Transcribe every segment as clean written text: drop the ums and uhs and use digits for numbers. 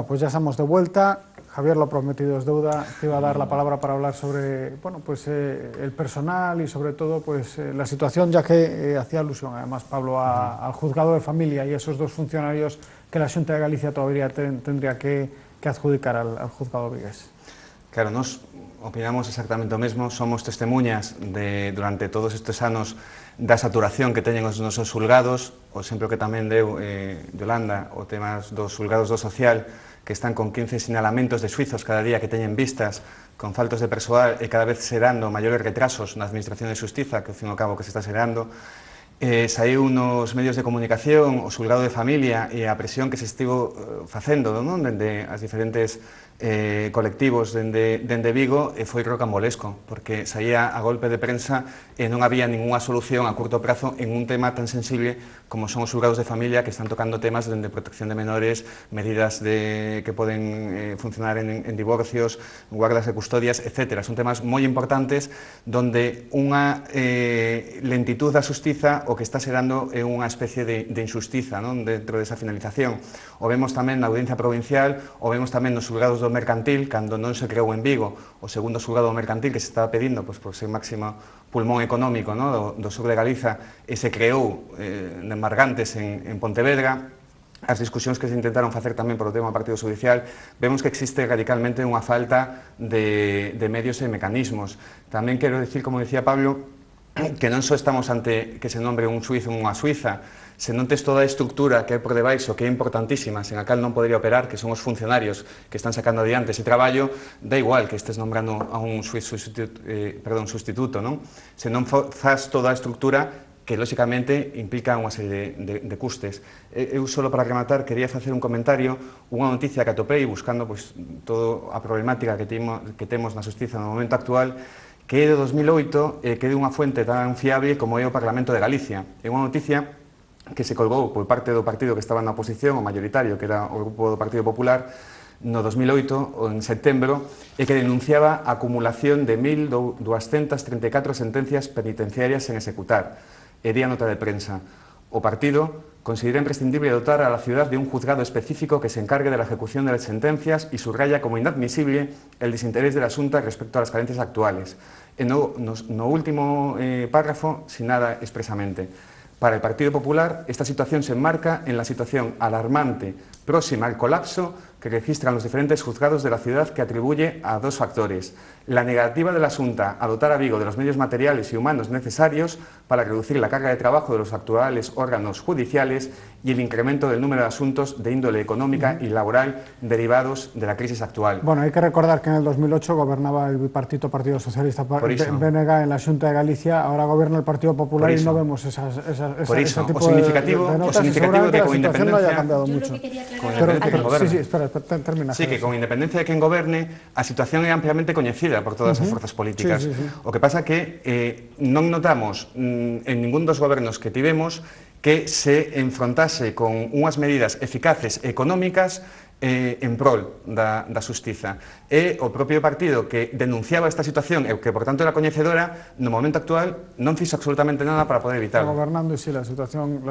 Bueno, pues ya estamos de vuelta. Javier, lo prometido es deuda. Te iba a dar la palabra para hablar sobre el personal y sobre todo la situación, ya que hacía alusión además Pablo al juzgado de familia y esos dos funcionarios que la Xunta de Galicia todavía tendría que adjudicar al juzgado vigués. Claro, nós opinamos exactamente o mesmo, somos testemunhas durante todos estes anos da saturación que teñen os nosos xulgados, o exemplo que tamén deu Yolanda, o temas dos xulgados do social, que están con 15 sinalamentos de suizos cada día que teñen vistas, con faltos de persoal e cada vez serando maiores retrasos na administración de xustiza, que ao fin e ao cabo que se está serando. Saiu nos medios de comunicación o xulgado de familia e a presión que se estivo facendo dende as diferentes colectivos dende Vigo foi rocambolesco, porque saía a golpe de prensa e non había ninguna solución a curto prazo en un tema tan sensible como son os xulgados de familia, que están tocando temas dende protección de menores, medidas que poden funcionar en divorcios, guardas de custodias, etc. Son temas moi importantes donde unha lentitud da xustiza o que está serando é unha especie de injustiza dentro desa finalización. O vemos tamén na audiencia provincial, o vemos tamén nos xulgados do mercantil, cando non se creou en Vigo o segundo xulgado mercantil que se estaba pedindo por ser máximo pulmón económico do sur de Galiza, e se creou en Margantes en Pontevedra. As discusións que se intentaron facer tamén por o tema do Partido Judicial, vemos que existe radicalmente unha falta de medios e mecanismos. Tamén quero dicir, como dicía Pablo, que non só estamos ante que se nombre un suizo ou unha suiza, se non tes toda a estructura que é por debaixo, que é importantísima, sen a cal non podería operar, que son os funcionarios que están sacando adiante ese traballo, da igual que estés nombrando a un sustituto, non? Se non faz toda a estructura, que lóxicamente implica unha serie de custes. Eu, solo para rematar, quería facer un comentario, unha noticia que atopei buscando toda a problemática que temos na xustiza no momento actual, que é de 2008 e que é de unha fuente tan fiable como é o Parlamento de Galicia. É unha noticia que se colgou por parte do partido que estaba na oposición, o mayoritario, que era o grupo do Partido Popular, no 2008, en setembro, e que denunciaba a acumulación de 1.234 sentencias penitenciarias sen executar. E día nota de prensa. O partido considera imprescindible dotar a la ciudad de un juzgado específico que se encargue de la ejecución de las sentencias y subraya como inadmisible el desinterés de la Xunta respecto a las carencias actuales. E no último párrafo, sin nada expresamente. Para el Partido Popular, esta situación se enmarca en la situación alarmante próxima al colapso que registran los diferentes juzgados de la ciudad, que atribuye a dos factores: la negativa de la Xunta a dotar a Vigo de los medios materiales y humanos necesarios para reducir la carga de trabajo de los actuales órganos judiciales y el incremento del número de asuntos de índole económica y laboral derivados de la crisis actual. Bueno, hay que recordar que en el 2008 gobernaba el bipartito Partido Socialista BNG en la Xunta de Galicia, ahora gobierna el Partido Popular y no vemos ese tipo de notas, y seguramente la situación no haya cambiado mucho. Sí, que con independencia de quen goberne, a situación é ampliamente coñecida por todas as forzas políticas. O que pasa que non notamos en ningún dos gobernos que tivemos que se enfrontase con unhas medidas eficaces e económicas en prol da xustiza. E o propio partido que denunciaba esta situación e que, por tanto, era coñecedora, no momento actual non fixo absolutamente nada para poder evitarlo. Gobernando, y sí, la situación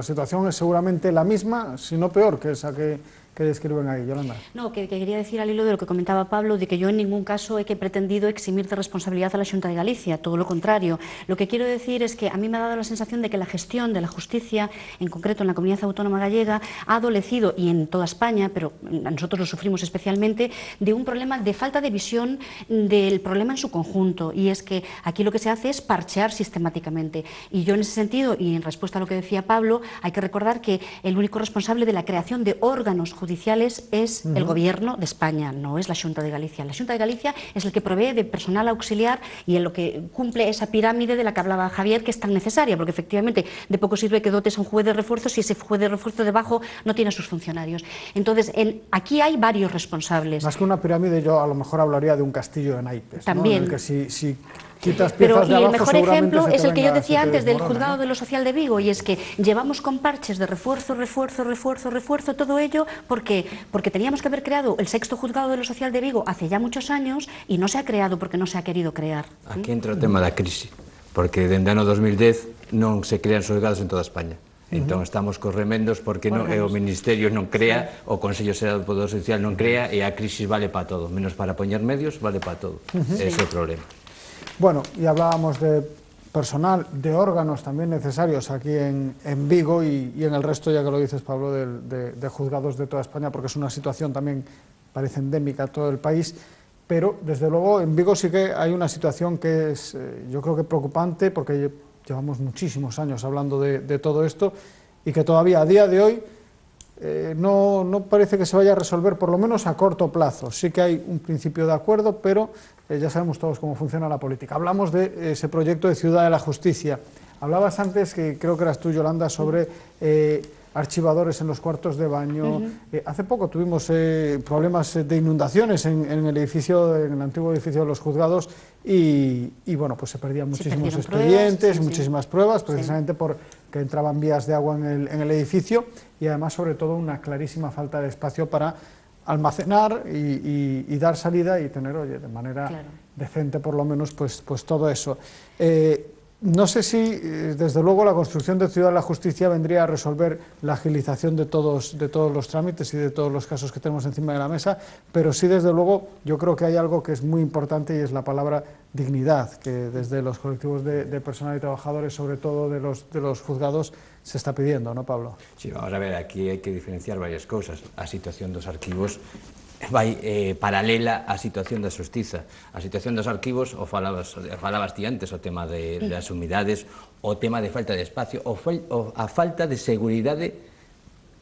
es seguramente la misma, si no peor, que esa que describen ahí. Yolanda. No, que quería decir al hilo de lo que comentaba Pablo, de que yo en ningún caso he pretendido eximir de responsabilidad a la Xunta de Galicia, todo lo contrario. Lo que quiero decir es que a mí me ha dado la sensación de que la gestión de la justicia, en concreto en la Comunidad Autónoma Gallega, ha adolecido, y en toda España, pero nosotros lo sufrimos especialmente, de un problema de falta de visión del problema en su conjunto, y es que aquí lo que se hace es parchear sistemáticamente. Y yo en ese sentido, y en respuesta a lo que decía Pablo, hay que recordar que el único responsable de la creación de órganos judiciales es el Gobierno de España, no es la Xunta de Galicia. La Xunta de Galicia es el que provee de personal auxiliar y en lo que cumple esa pirámide de la que hablaba Javier, que es tan necesaria, porque efectivamente de poco sirve que dotes a un juez de refuerzo si ese juez de refuerzo debajo no tiene a sus funcionarios. Entonces, aquí hay varios responsables. Más que una pirámide, yo a lo mejor hablaría de un castillo de naipes, también, ¿no? En el que si quitas pero piezas de abajo, el mejor ejemplo es el que yo decía antes del desmorona, juzgado de lo social de Vigo, y es que llevamos con parches de refuerzo, todo ello porque teníamos que haber creado el sexto juzgado de lo social de Vigo hace ya muchos años y no se ha creado porque no se ha querido crear. Aquí entra o tema da crise, porque dende ano 2010 non se crean xulgados en toda España. Entón estamos cos remendos porque o Ministerio non crea, o Consello Xeral do Poder Social non crea, e a crisis vale para todo, menos para poñer medios, vale para todo. Ese é o problema. Bueno, y hablábamos de personal, de órganos también necesarios aquí en Vigo y en el resto, ya que lo dices, Pablo, de juzgados de toda España, porque es una situación también, parece endémica a todo el país, pero desde luego en Vigo sí que hay una situación que es, yo creo que preocupante, porque llevamos muchísimos años hablando de todo esto y que todavía a día de hoy no parece que se vaya a resolver, por lo menos a corto plazo. Sí que hay un principio de acuerdo, pero ya sabemos todos cómo funciona la política. Hablamos de ese proyecto de Ciudad de la Justicia. Hablabas antes, que creo que eras tú, Yolanda, sobre archivadores en los cuartos de baño. Hace poco tuvimos problemas de inundaciones en el edificio, en el antiguo edificio de los juzgados, y bueno, pues se perdían muchísimos expedientes, muchísimas pruebas, precisamente porque entraban vías de agua en el edificio, y además, sobre todo, una clarísima falta de espacio para almacenar y dar salida y tener, oye, de manera decente, por lo menos, pues todo eso. No sé si, desde luego, la construcción de Ciudad de la Justicia vendría a resolver la agilización de todos los trámites y de todos los casos que tenemos encima de la mesa, pero sí, desde luego, yo creo que hay algo que es muy importante, y es la palabra dignidad, que desde los colectivos de personal y trabajadores, sobre todo de los juzgados, se está pidiendo, ¿no, Pablo? Sí, vamos a ver, aquí hai que diferenciar varias cousas. A situación dos arquivos vai paralela á situación da xustiza. A situación dos arquivos, o falabas ti antes, o tema das umidades, o tema de falta de espacio, a falta de seguridade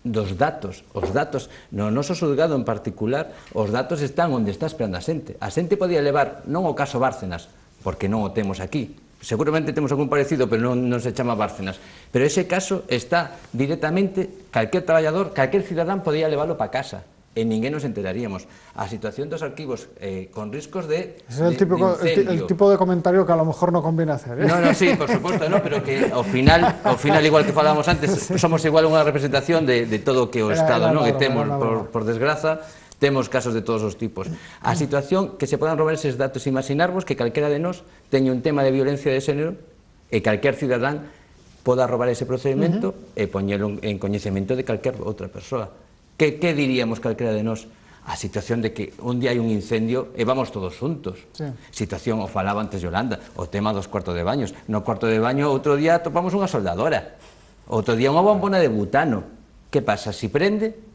dos datos. Os datos, no noso xulgado en particular, os datos están onde está esperando a xente. A xente podía levar, non o caso Bárcenas, porque non o temos aquí, seguramente temos algún parecido, pero non se chama Bárcenas, pero ese caso está directamente, calquer traballador, calquer cidadán podía leválo para casa, e ninguén nos enteraríamos. A situación dos arquivos con riscos de incendio. El tipo de comentario que a lo mejor no conviene hacer, ¿eh? No, sí, por suposto, pero que ao final, igual que falábamos antes, somos igual unha representación de todo o que o Estado que temos, por desgraza, temos casos de todos os tipos. A situación que se podan robar eses datos, imaginarvos que calquera de nós teña un tema de violencia de xénero e calquer cidadán poda robar ese procedimento e poñelo en coñecemento de calquer outra persoa. Que diríamos calquera de nós? A situación de que un día hai un incendio e vamos todos xuntos. Situación, o falaba antes Yolanda, o tema dos cuartos de baños. No cuarto de baño outro día topamos unha soldadora, outro día unha bombona de butano. Que pasa? Si prende,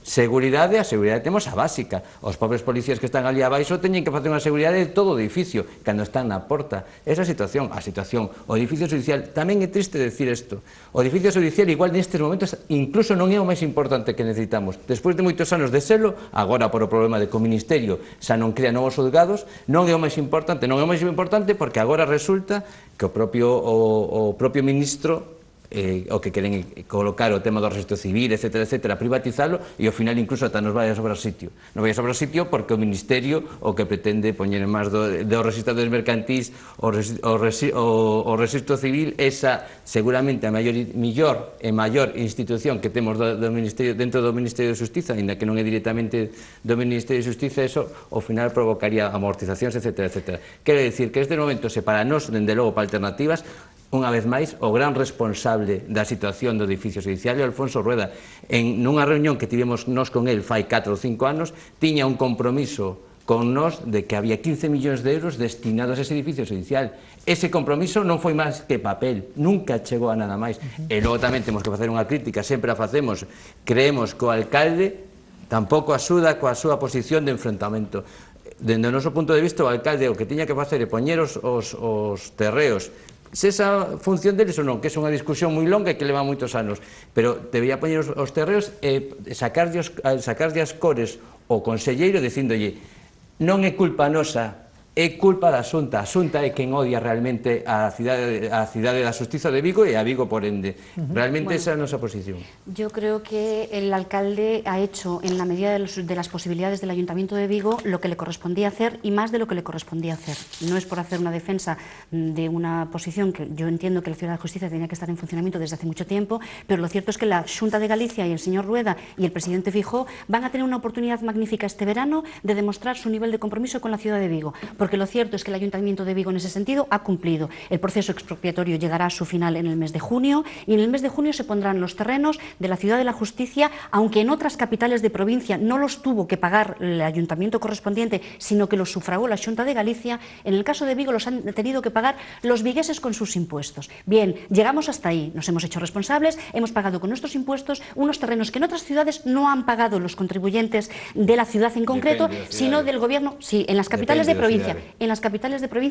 seguridade, a seguridade temos a básica. Os pobres policías que están ali abaixo teñen que facer unha seguridade de todo o edificio cando están na porta. Esa situación, o edificio judicial, tamén é triste decir isto, o edificio judicial igual nestes momentos incluso non é o máis importante que necesitamos. Despois de moitos anos de selo, agora por o problema de que o Ministerio xa non crea novos xulgados, non é o máis importante porque agora resulta que o propio ministro o que queren colocar o tema do registro civil, etcétera, privatizalo, e ao final incluso ata nos vai a sobrar sitio. Non vai a sobrar sitio porque o Ministerio o que pretende poñer en máis dos registradores mercantís o registro civil, esa seguramente a mellor e maior institución que temos dentro do Ministerio de Xustiza, ainda que non é directamente do Ministerio de Xustiza, eso ao final provocaría amortizacións, etcétera. Quero dicir que este momento, se para nós, dende logo, para alternativas, unha vez máis, o gran responsable da situación do edificio judicial é Alfonso Rueda. Nunha reunión que tivemos nós con el fai 4 ou 5 anos, tiña un compromiso con nós de que había 15 millóns de euros destinados a ese edificio judicial. Ese compromiso non foi máis que papel, nunca chegou a nada máis. E logo tamén temos que facer unha crítica, sempre a facemos. Creemos que o alcalde tampouco axuda coa súa posición de enfrentamento. Dende o noso punto de vista, o alcalde o que tiña que facer é poñer os terreos, se esa función deles ou non, que é unha discusión moi longa e que leva moitos anos, pero debería poñer os terreos e sacarlle as cores ao conselleiro dicíndolle: non é culpa nosa, é culpa da Xunta. A Xunta é quen odia realmente a cidade da Xustiza de Vigo e a Vigo por ende. Realmente esa é a nosa posición. Yo creo que el alcalde ha hecho, en la medida de las posibilidades del Ayuntamiento de Vigo, lo que le correspondía hacer y más de lo que le correspondía hacer. No es por hacer una defensa de una posición que yo entiendo que la Ciudad de la Justicia tenía que estar en funcionamiento desde hace mucho tiempo, pero lo cierto es que la Xunta de Galicia y el señor Rueda y el presidente Feijóo van a tener una oportunidad magnífica este verano de demostrar su nivel de compromiso con la ciudad de Vigo, porque porque lo cierto es que el Ayuntamiento de Vigo en ese sentido ha cumplido. El proceso expropiatorio llegará a su final en el mes de junio y en el mes de junio se pondrán los terrenos de la Ciudad de la Justicia, aunque en otras capitales de provincia no los tuvo que pagar el Ayuntamiento correspondiente, sino que los sufragó la Xunta de Galicia. En el caso de Vigo los han tenido que pagar los vigueses con sus impuestos. Bien, llegamos hasta ahí, nos hemos hecho responsables, hemos pagado con nuestros impuestos unos terrenos que en otras ciudades no han pagado los contribuyentes de la ciudad en concreto, sino del gobierno, sí, en las capitales de provincia,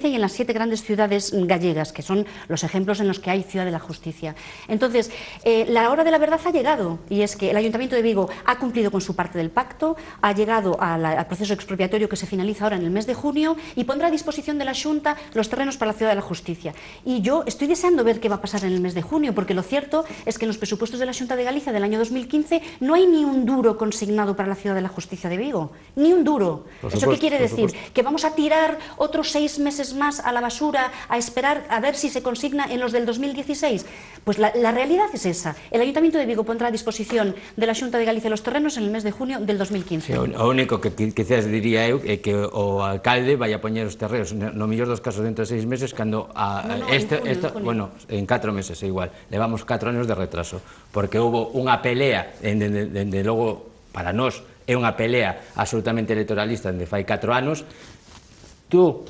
y en las 7 grandes ciudades gallegas, que son los ejemplos en los que hay Ciudad de la Justicia. Entonces, la hora de la verdad ha llegado, y es que el Ayuntamiento de Vigo ha cumplido con su parte del pacto, ha llegado al proceso expropiatorio que se finaliza ahora en el mes de junio y pondrá a disposición de la Xunta los terrenos para la Ciudad de la Justicia. Y yo estoy deseando ver qué va a pasar en el mes de junio, porque lo cierto es que en los presupuestos de la Xunta de Galicia del año 2015 no hay ni un duro consignado para la Ciudad de la Justicia de Vigo, ni un duro. ¿Eso qué quiere decir? ¿Que vamos a tirar otros 6 meses más a la basura a esperar a ver si se consigna en los del 2016? Pues la realidad es esa. El Ayuntamiento de Vigo pondrá a disposición de la Xunta de Galicia los terrenos en el mes de junio del 2015. Sí, o único que quizás diría eu é que o alcalde vai a poñer os terreos no mellor dos casos dentro de 6 meses cando bueno, en 4 meses é igual, levamos 4 anos de retraso porque houve unha pelea dende logo para nós é unha pelea absolutamente electoralista dende fai 4 anos tú,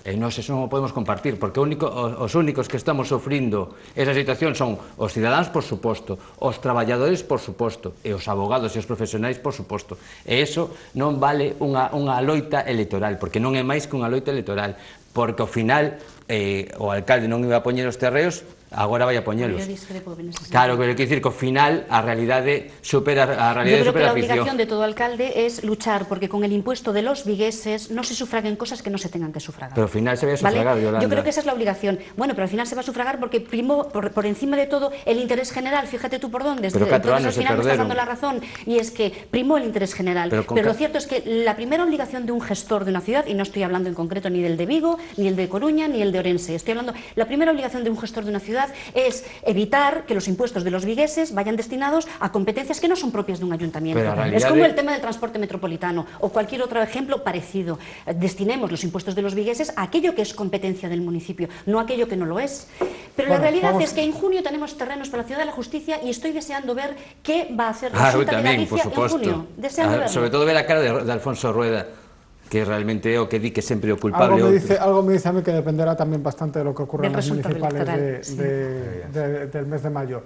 e nós eso non o podemos compartir, porque os únicos que estamos sofrindo esa situación son os cidadáns, por suposto, os traballadores, por suposto, e os abogados e os profesionais, por suposto. E iso non vale unha loita electoral, porque non é máis que unha loita electoral, porque ao final o alcalde non iba a poñer os terreos, agora vai a poñelos. Claro, pero quero dicir que ao final a realidade supera a ficción. Yo creo que la obligación de todo alcalde es luchar porque con el impuesto de los vigueses no se sufraguen cosas que no se tengan que sufragar. Pero al final se va a sufragar, Yolanda. Yo creo que esa es la obligación. Bueno, pero al final se va a sufragar porque primó por encima de todo el interés general. Fíjate tú por dónde. Pero 4 años al final me estás dando la razón y es que primó el interés general. Pero lo cierto es que la primera obligación de un gestor de una ciudad, y no estoy hablando en concreto ni del de Vigo, ni el de Coruña, ni el de Orense, estoy hablando, la primera obligación de un gestor de una ciudad es evitar que los impuestos de los vigueses vayan destinados a competencias que no son propias de un ayuntamiento. Es como el tema del transporte metropolitano o cualquier otro ejemplo parecido. Destinemos los impuestos de los vigueses a aquello que es competencia del municipio, no a aquello que no lo es. Pero la realidad es que en junio tenemos terrenos para la Ciudad de la Justicia y estoy deseando ver qué va a hacer la Xunta de Galicia en junio. Deseando verlo. Sobre todo ver a cara de Alfonso Rueda, que realmente é o que di que sempre o culpable. Algo me dice a mí que dependerá tamén bastante de lo que ocurra en las municipales del mes de mayo.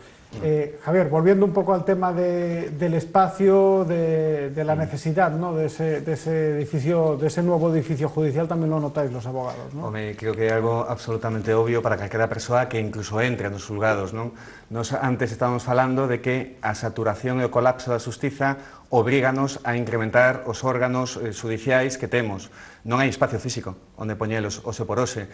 Javier, volviendo un poco al tema del espacio, de la necesidad, ¿no?, de ese edificio, de ese nuevo edificio judicial, también lo notáis los abogados, ¿no? Home, creo que é algo absolutamente obvio para calquera persoa que incluso entre nos xulgados, non? Nos antes estábamos falando de que a saturación e o colapso da xustiza obríganos a incrementar os órganos judiciais que temos. Non hai espacio físico onde poñelos, ose por ose.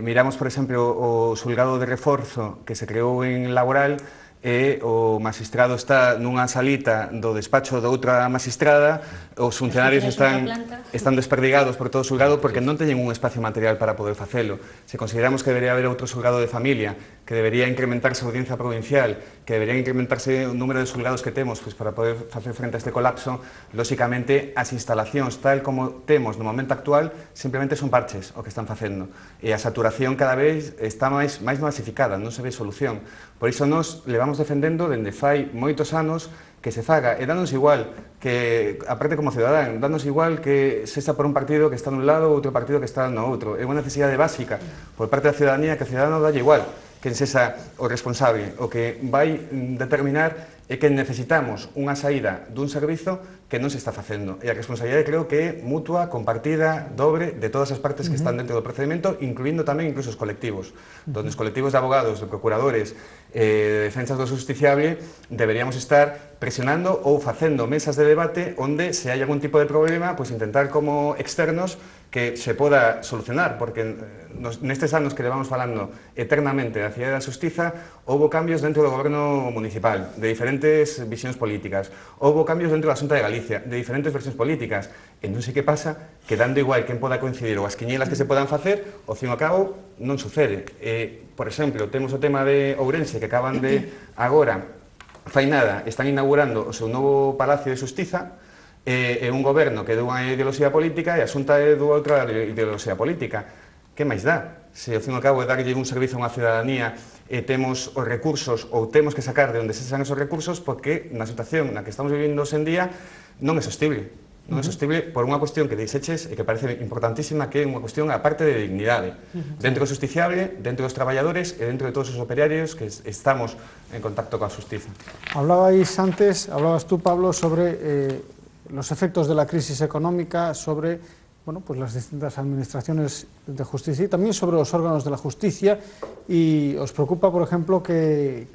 Miramos, por exemplo, o xulgado de reforzo que se creou en Laboral e o magistrado está nunha salita do despacho de outra magistrada, os funcionarios están desperdigados por todo o xulgado porque non teñen un espacio material para poder facelo. Se consideramos que debería haber outro xulgado de familia, que debería incrementarse a audiencia provincial, que debería incrementarse o número de xulgados que temos para poder facer frente a este colapso, lóxicamente as instalacións tal como temos no momento actual simplemente son parches o que están facendo e a saturación cada vez está máis masificada, non se ve solución. Por iso nos levamos defendendo dende fai moitos anos que se faga, e danos igual que, aparte como cidadán, danos igual que se está por un partido que está nun lado ou outro partido que está no outro. É unha necesidade básica por parte da ciudadanía que a ciudadano dalle igual que sexa o responsable. O que vai determinar é que necesitamos unha saída dun servizo que non se está facendo. E a responsabilidade creo que é mutua, compartida, dobre, de todas as partes que están dentro do procedimento, incluindo tamén incluso os colectivos. Donde os colectivos de abogados, de procuradores, de defensas do justiciable, deberíamos estar presionando ou facendo mesas de debate onde, se hai algún tipo de problema, pois intentar como externos que se poda solucionar, porque nestes anos que levamos falando eternamente da Cidade da Xustiza, houve cambios dentro do goberno municipal, de diferentes visións políticas, houve cambios dentro da Xunta de Galicia, de diferentes versións políticas, e non sei que pasa, que dando igual quen poda coincidir ou as quiñelas que se podan facer, ao fin e ao cabo non sucede. Por exemplo, temos o tema de Ourense, que acaban de agora, fai nada, están inaugurando o seu novo Palacio de Xustiza, e un goberno que é dunha ideoloxía política e a Xunta é dunha outra ideoloxía política. Que máis dá? Se ao fin e ao cabo é darlle un servizo a unha ciudadanía e temos os recursos ou temos que sacar de onde se sacan esos recursos, porque na situación na que estamos vivindo hoxe en día non é sostible. Non é sostible por unha cuestión que dixeches e que parece importantísima, que é unha cuestión a parte de dignidade. Dentro do justiciable, dentro dos traballadores e dentro de todos os operarios que estamos en contacto coa justiza. Hablabas tú, Pablo, sobre los efectos de la crisis económica sobre pues las distintas administraciones de justicia y también sobre los órganos de la justicia, y os preocupa, por ejemplo, que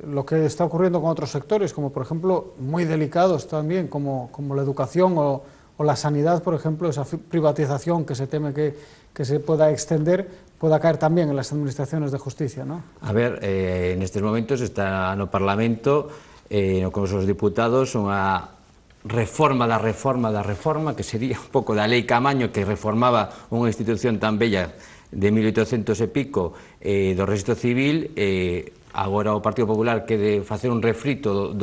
lo que está ocurriendo con otros sectores, como por ejemplo, muy delicados también, como la educación o la sanidad, por ejemplo, esa privatización que se teme que se pueda extender, pueda caer también en las administraciones de justicia, ¿no? A ver, en estes momentos está no Parlamento, no Congreso dos Diputados, unha reforma da reforma, que sería un pouco da lei Camaño, que reformaba unha institución tan bella de 1800 e pico do Registro Civil. Agora o Partido Popular quere facer un refrito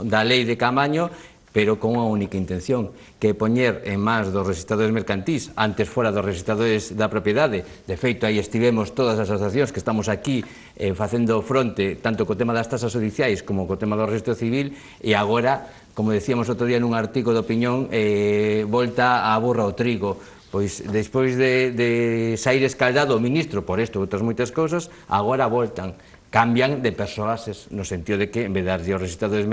da lei de Camaño, pero con unha única intención, que é poñer en mans dos registradores mercantís, antes fora dos registradores da propiedade. De feito, aí estivemos todas as asociacións que estamos aquí facendo fronte tanto co tema das tasas judiciais como co tema do registro civil, e agora, como decíamos outro día nun artigo de opinión, volta a burra ao trigo. Pois, despois de sair escaldado o ministro por isto e outras moitas cousas, agora voltan. Cambian de persoases, no sentido de que, en vez de darlle aos registradores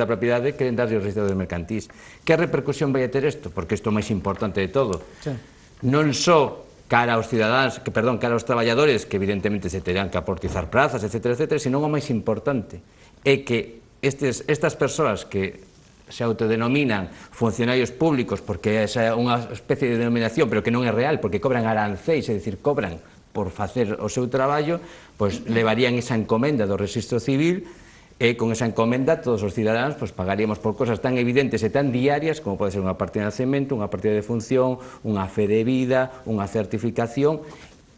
da propiedade, queren darlle aos registradores mercantís. Que repercusión vai a ter isto? Porque isto é o máis importante de todo. Sí. Non só cara aos cidadáns, cara aos traballadores, que evidentemente se terán que aportizar prazas, etc., senón o máis importante é que estas persoas que se autodenominan funcionarios públicos, porque é unha especie de denominación, pero que non é real, porque cobran arancéis, é dicir, cobran por facer o seu traballo, pois levarían esa encomenda do registro civil, e con esa encomenda todos os cidadáns pagaríamos por cosas tan evidentes e tan diarias como pode ser unha partida de nacemento, unha partida de función, unha fe de vida, unha certificación,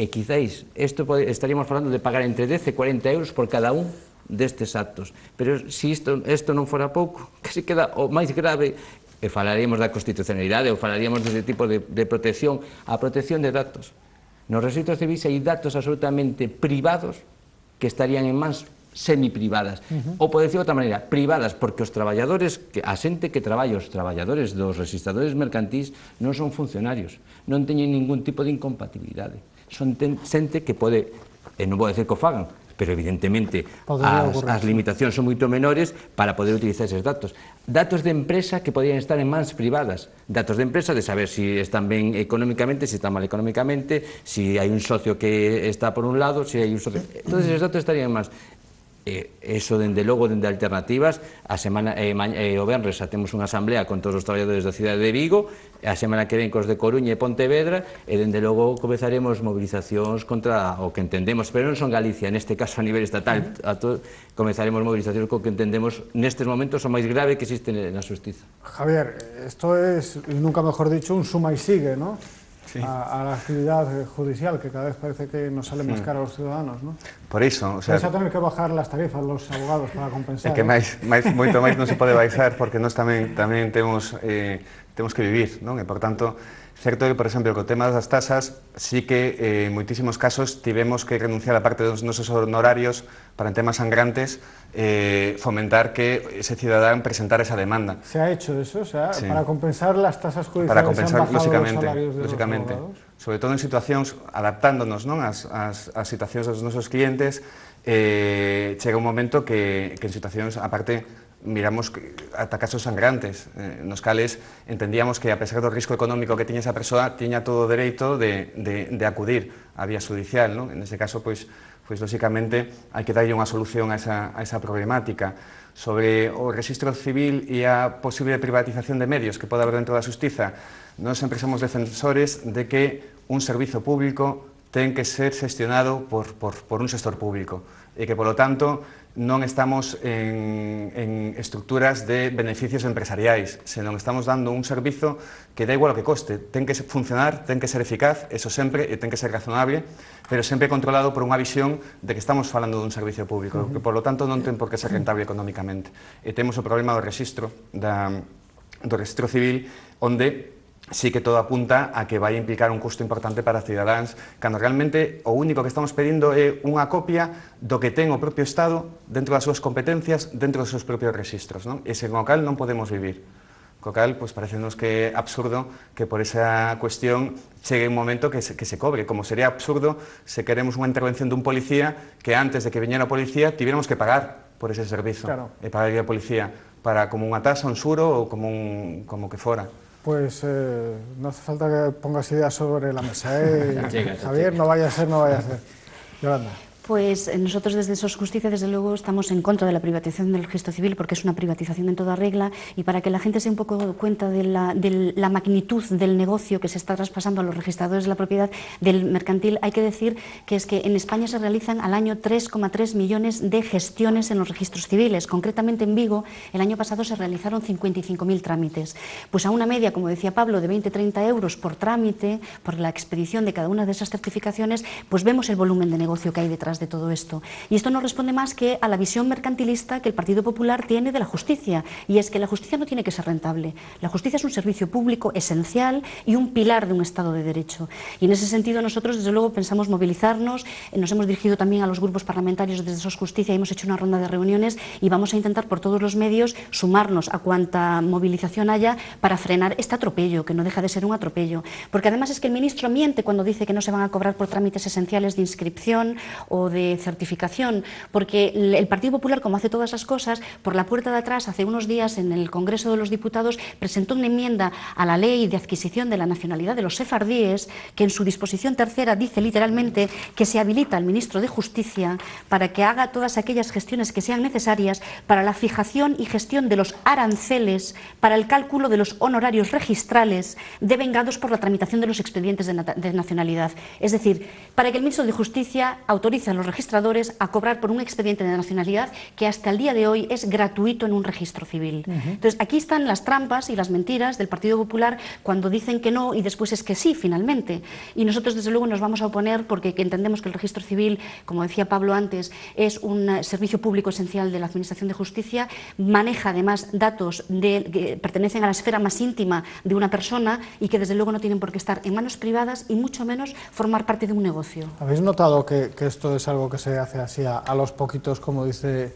e quizáis estaríamos falando de pagar entre 10 e 40 euros por cada un destes actos. Pero se isto non fora pouco, que se queda o máis grave, e falaríamos da constitucionalidade ou falaríamos dese tipo de protección, a protección de datos. Nos registros civis hai datos absolutamente privados que estarían en mans semiprivadas, ou pode decir de outra maneira, privadas, porque os traballadores, a xente que traballa, os traballadores dos registradores mercantís non son funcionarios, non teñen ningún tipo de incompatibilidade, son xente que pode, e non vou decir que o fagan, pero evidentemente as limitacións son moito menores para poder utilizar eses datos. Datos de empresa que podían estar en mans privadas, datos de empresa de saber se están ben económicamente, se están mal económicamente, se hai un socio que está por un lado, se hai un socio... Todos eses datos estarían en mans. Eso, dende logo, dende alternativas, o venres temos unha asamblea con todos os traballadores da cidade de Vigo, a semana que ven cos de Coruña e Pontevedra, e dende logo comezaremos movilizacións contra o que entendemos, pero non son Galicia, neste caso a nivel estatal, comezaremos movilizacións co que entendemos nestes momentos o máis grave que existe na xustiza. Javier, esto es, nunca mejor dicho, un suma y sigue, ¿no? Sí. A la actividad judicial, que cada vez parece que nos sale más cara a los ciudadanos, ¿no? Por iso, o sea... Vais a tener que bajar las tarifas los abogados para compensar. É que moito máis non se pode baixar, porque nós tamén temos que vivir, non? E, por tanto, certo que, por exemplo, co tema das tasas, sí que en moitísimos casos tivemos que renunciar a parte dos nosos honorarios para en temas sangrantes fomentar que ese cidadán presentara esa demanda. ¿Se ha hecho eso? O sea, sí. Para compensar las tasas judiciales para compensar, han bajado los salarios de los abogados? Sobre todo en situacións, adaptándonos, non, as situacións dos nosos clientes, chega un momento que en situacións, aparte, miramos ata casos sangrantes, nos cales entendíamos que, a pesar do risco económico que tiña esa persoa, tiña todo o dereito de acudir á vía judicial, non? En ese caso, pois lóxicamente, hai que darlle unha solución a esa problemática. Sobre o registro civil e a posible privatización de medios que pode haber dentro da xustiza, nós sempre somos defensores de que un servizo público ten que ser xestionado por un xestor público e que, polo tanto, non estamos en estructuras de beneficios empresariais, senón estamos dando un servizo que da igual o que coste, ten que funcionar, ten que ser eficaz, eso sempre, e ten que ser razonable, pero sempre controlado por unha visión de que estamos falando dun servicio público, que, por lo tanto, non ten por que ser rentable económicamente. E temos o problema do rexistro do Rexistro Civil, onde sí que todo apunta a que vai implicar un custo importante para cidadáns, cando realmente o único que estamos pedindo é unha copia do que ten o propio Estado dentro das súas competencias, dentro dos seus propios registros, non? E sen o cal non podemos vivir. Co cal, pois parecenos que é absurdo que por esa cuestión chegue un momento que se cobre, como sería absurdo se queremos unha intervención dun policía que antes de que viñera a policía tiveramos que pagar por ese servizo, claro. E pagar a policía para como unha tasa, un xuro ou como que fora. Pues no hace falta que pongas ideas sobre la mesa, Javier, no vaya a ser. Yolanda. Pues nosotros desde SOS Justicia, desde luego, estamos en contra de la privatización del registro civil porque es una privatización en toda regla, y para que la gente se dé un poco cuenta de la magnitud del negocio que se está traspasando a los registradores de la propiedad del mercantil, hay que decir que es que en España se realizan al año 3,3 millones de gestiones en los registros civiles. Concretamente en Vigo, el año pasado se realizaron 55.000 trámites. Pues a una media, como decía Pablo, de 20-30 euros por trámite, por la expedición de cada una de esas certificaciones, pues vemos el volumen de negocio que hay detrás de todo esto. Y esto no responde más que a la visión mercantilista que el Partido Popular tiene de la justicia, y es que la justicia no tiene que ser rentable. La justicia es un servicio público esencial y un pilar de un Estado de Derecho. Y en ese sentido nosotros, desde luego, pensamos movilizarnos, nos hemos dirigido también a los grupos parlamentarios desde SOS Justicia, hemos hecho una ronda de reuniones y vamos a intentar por todos los medios sumarnos a cuanta movilización haya para frenar este atropello, que no deja de ser un atropello. Porque además es que el ministro miente cuando dice que no se van a cobrar por trámites esenciales de inscripción o de certificación, porque el Partido Popular, como hace todas las cosas, por la puerta de atrás, hace unos días en el Congreso de los Diputados, presentó una enmienda a la ley de adquisición de la nacionalidad de los sefardíes, que en su disposición tercera dice literalmente que se habilita al ministro de Justicia para que haga todas aquellas gestiones que sean necesarias para la fijación y gestión de los aranceles, para el cálculo de los honorarios registrales devengados por la tramitación de los expedientes de nacionalidad. Es decir, para que el ministro de Justicia autorice a los registradores a cobrar por un expediente de nacionalidad que hasta el día de hoy es gratuito en un registro civil. Entonces, aquí están las trampas y las mentiras del Partido Popular cuando dicen que no y después es que sí, finalmente. Y nosotros, desde luego, nos vamos a oponer porque entendemos que el registro civil, como decía Pablo antes, es un servicio público esencial de la Administración de Justicia, maneja además datos que pertenecen a la esfera más íntima de una persona y que desde luego no tienen por qué estar en manos privadas y mucho menos formar parte de un negocio. ¿Habéis notado que esto es algo que se hace así a los poquitos, como dice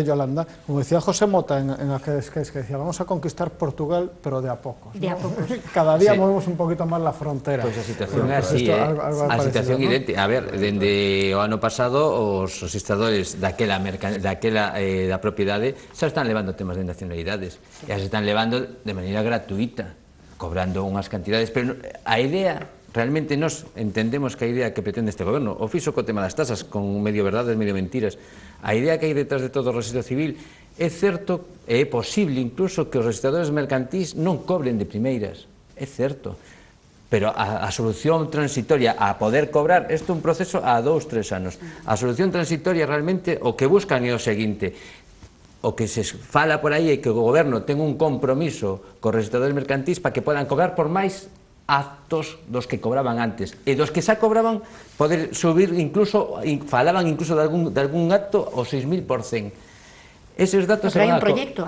Yolanda? Como decía José Mota en aquel sketch, que decía, vamos a conquistar Portugal, pero de a pocos, ¿no? De a pocos. Cada día movemos un poquito máis a frontera. Pois a situación é así, a situación idéntica. A ver, dende o ano pasado, os registradores da propiedade xa están levando temas de nacionalidades, e as están levando de maneira gratuita, cobrando unhas cantidades, pero a idea... Realmente nos entendemos que a idea que pretende este goberno, o fixo co tema das tasas, con medio verdades, medio mentiras, a idea que hai detrás de todo o registro civil, é certo, e é posible incluso que os registradores mercantís non cobren de primeiras, é certo, pero a solución transitoria a poder cobrar, isto é un proceso a 2-3 anos, a solución transitoria realmente o que buscan é o seguinte: o que se fala por aí é que o goberno ten un compromiso cos registradores mercantís para que podan cobrar por máis actos dos que cobraban antes, e dos que xa cobraban poder subir incluso, falaban incluso de algún acto o 6.000%. Eses datos pero hai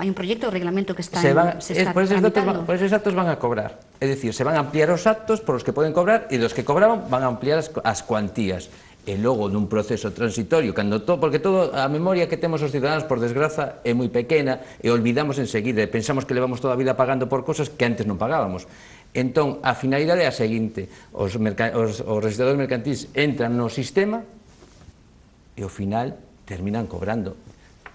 un proyecto de reglamento que está tramitando. Por esos actos van a cobrar, é dicir, se van a ampliar os actos por os que poden cobrar, e dos que cobraban van a ampliar as cuantías. E logo nun proceso transitorio, porque todo a memoria que temos os ciudadanos, por desgraza, é moi pequena e olvidamos enseguida, e pensamos que levamos toda a vida pagando por cosas que antes non pagábamos. Entón, a finalidade é a seguinte: os registradores mercantís entran no sistema e ao final terminan cobrando.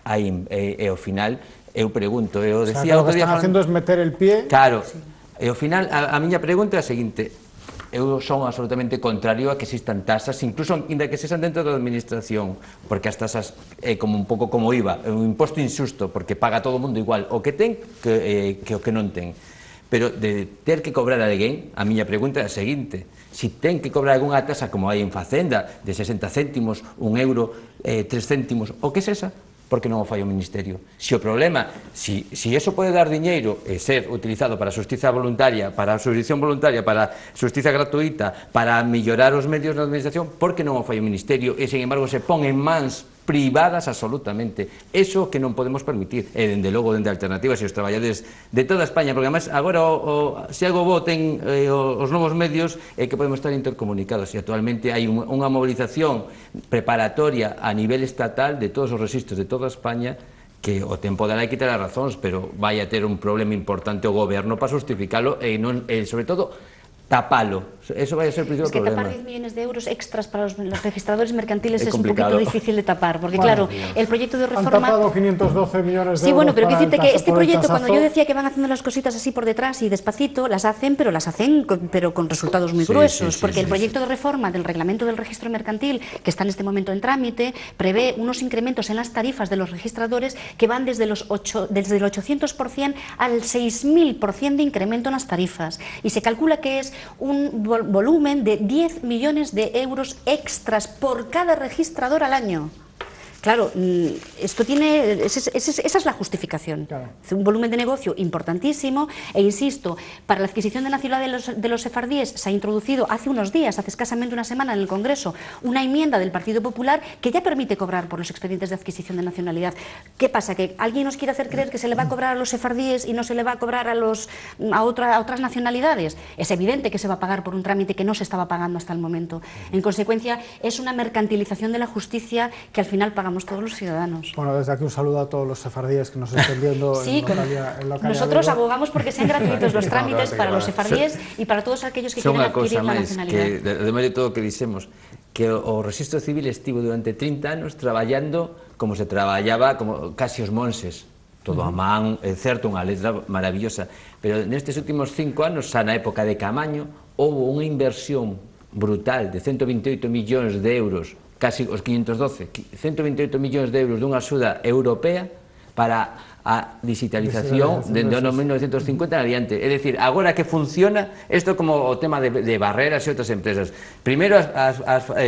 E ao final, eu pregunto, o sea, que lo que están haciendo es meter el pie. Claro, e ao final, a miña pregunta é a seguinte: eu son absolutamente contrario a que existan tasas, incluso ainda que sexan dentro da administración, porque as tasas é como un pouco como IVA, é un imposto injusto, porque paga todo o mundo igual o que ten que o que non ten. Pero de ter que cobrar a alguén, a miña pregunta é a seguinte: si ten que cobrar algunha tasa como hai en Facenda, de 60 céntimos, 1 euro, 3 céntimos, o que sexa, porque non o fai o Ministerio? Si o problema, si eso pode dar diñeiro e ser utilizado para a xustiza voluntaria, para a xurisdición voluntaria, para a xustiza gratuita, para mellorar os medios da administración, por que non o fai o Ministerio e, sen embargo, se pon en mans privadas absolutamente. Eso que non podemos permitir, e dende logo dende alternativas e os traballadores de toda España, porque además agora se algo voten os novos medios é que podemos estar intercomunicados, e actualmente hai unha movilización preparatoria a nivel estatal de todos os registros de toda España, que o tempo dará quitar as razóns, pero vai a ter un problema importante o goberno para justificalo e sobre todo tapalo. Eso vai a ser o principal problema. Es que tapar 10 millones de euros extras para los registradores mercantiles es un poquito difícil de tapar, porque claro, el proyecto de reforma... Han tapado 512 millones de euros. Sí, bueno, pero que decirte que este proyecto, cuando yo decía que van haciendo las cositas así por detrás y despacito, las hacen, pero con resultados muy gruesos, porque el proyecto de reforma del reglamento del registro mercantil, que está en este momento en trámite, prevé unos incrementos en las tarifas de los registradores que van desde el 800% al 6.000% de incremento en las tarifas, y se calcula que es un volumen de 10 millones de euros extras por cada registrador al año. Claro, esto tiene, esa es la justificación. Claro. Es un volumen de negocio importantísimo e, insisto, para la adquisición de nacionalidad de los sefardíes se ha introducido hace unos días, hace escasamente una semana en el Congreso, una enmienda del Partido Popular que ya permite cobrar por los expedientes de adquisición de nacionalidad. ¿Qué pasa? ¿Que alguien nos quiere hacer creer que se le va a cobrar a los sefardíes y no se le va a cobrar a otras nacionalidades? Es evidente que se va a pagar por un trámite que no se estaba pagando hasta el momento. En consecuencia, es una mercantilización de la justicia que al final pagamos todos los ciudadanos. Bueno, desde aquí un saludo a todos los sefardíes que nos estén viendo. Sí, nosotros abogamos porque sean gratuitos los trámites para los sefardíes y para todos aquellos que quieran adquirir la nacionalidad. Además de todo o que dixemos, que o Rexistro Civil estivo durante 30 anos traballando como se traballaba como casi os monses, todo a man, é certo, unha letra maravillosa, pero nestes últimos 5 anos, xa na época de Caamaño, houve unha inversión brutal de 128 millóns de euros, casi os 512, 128 millóns de euros dunha axuda europea para a digitalización dende o ano 1950 en adiante. É dicir, agora que funciona, isto como o tema de barreras e outras empresas. Primeiro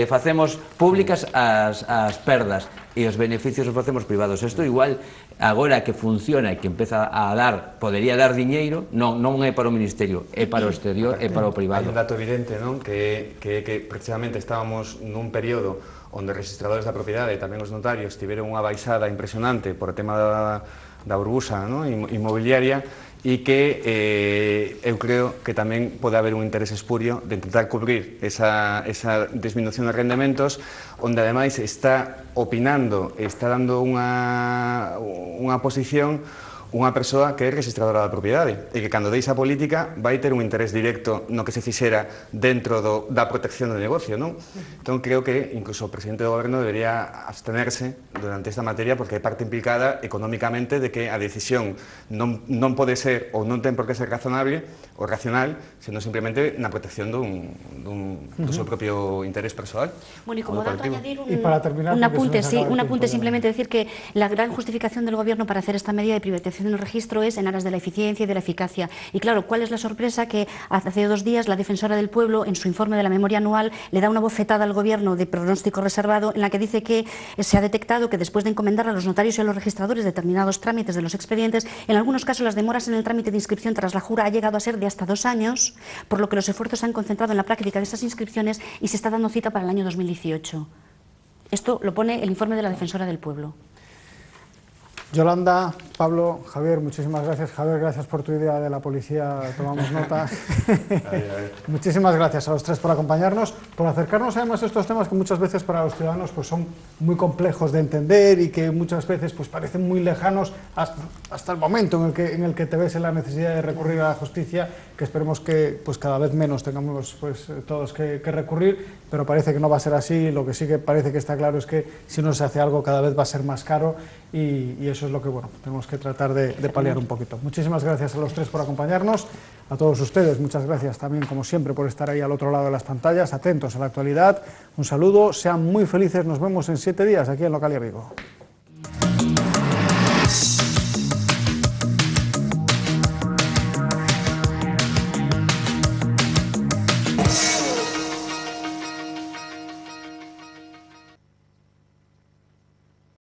facemos públicas as perdas e os beneficios os facemos privados. Isto igual, agora que funciona e que empeza a dar, podería dar diñeiro, non é para o Ministerio, é para o exterior, é para o privado. Hai un dato evidente, non? Que precisamente estábamos nun período onde os registradores da propiedade e tamén os notarios tiveron unha baixada impresionante por o tema da burbuxa inmobiliaria e que eu creo que tamén pode haber un interés espurio de intentar cubrir esa disminución de rendementos, onde ademais está opinando, está dando unha posición unha persoa que é registradora da propiedade e que cando deixa a política vai ter un interés directo no que se fixera dentro da protección do negocio, non? Entón creo que incluso o presidente do goberno debería abstenerse durante esta materia porque é parte implicada económicamente de que a decisión non pode ser ou non ten por que ser razonable ou racional, senón simplemente na protección do seu propio interés persoal. Bueno, y como dato añadir un apunte, simplemente decir que la gran justificación del gobierno para hacer esta medida de privatización del registro es en aras de la eficiencia y de la eficacia. Y claro, ¿cuál es la sorpresa? Que hace 2 días la Defensora del Pueblo, en su informe de la memoria anual, le da una bofetada al gobierno de pronóstico reservado en la que dice que se ha detectado que después de encomendar a los notarios y a los registradores determinados trámites de los expedientes, en algunos casos las demoras en el trámite de inscripción tras la jura ha llegado a ser de hasta 2 años, por lo que los esfuerzos se han concentrado en la práctica de esas inscripciones y se está dando cita para el año 2018. Esto lo pone el informe de la Defensora del Pueblo. Yolanda, Pablo, Javier, muchísimas gracias. Javier, gracias por tu idea de la policía, tomamos nota. Muchísimas gracias a los tres por acompañarnos, por acercarnos además a estos temas que muchas veces para los ciudadanos pues, son muy complejos de entender y que muchas veces pues, parecen muy lejanos hasta el momento en el que te ves en la necesidad de recurrir a la justicia, que esperemos que pues, cada vez menos tengamos pues, todos que recurrir, pero parece que no va a ser así. Lo que sí que parece que está claro es que si no se hace algo cada vez va a ser más caro y eso es lo que bueno, tenemos que tratar de paliar un poquito. Muchísimas gracias a los tres por acompañarnos, a todos ustedes, muchas gracias también como siempre por estar ahí al otro lado de las pantallas, atentos a la actualidad, un saludo, sean muy felices, nos vemos en 7 días aquí en Localia Vigo.